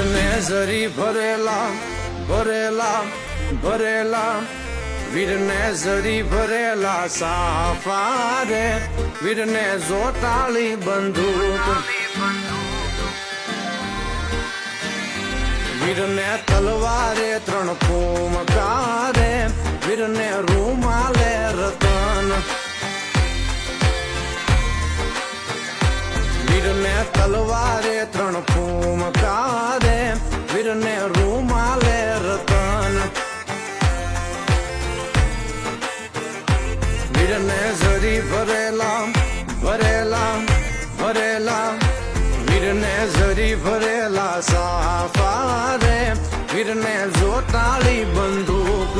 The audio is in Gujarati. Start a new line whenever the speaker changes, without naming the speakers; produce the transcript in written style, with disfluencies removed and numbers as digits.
વીરને ઝરી ભરેલા ભરેલા ભરેલા વીરને ઝરી ભરેલા સાફા રે વીરને જોટાળી બંદૂક વીરને તલવારે 3 ફૂમકારે વીરને રૂમાલે રતન વીરને તલવારે 3 ફૂમકારે વીરને રૂમાલે રતન વીરને ઝરી ભરેલા ભરેલા ભરેલા વીરને ઝરી ભરેલા સાફા રે વીરને જોટાળી બંદૂક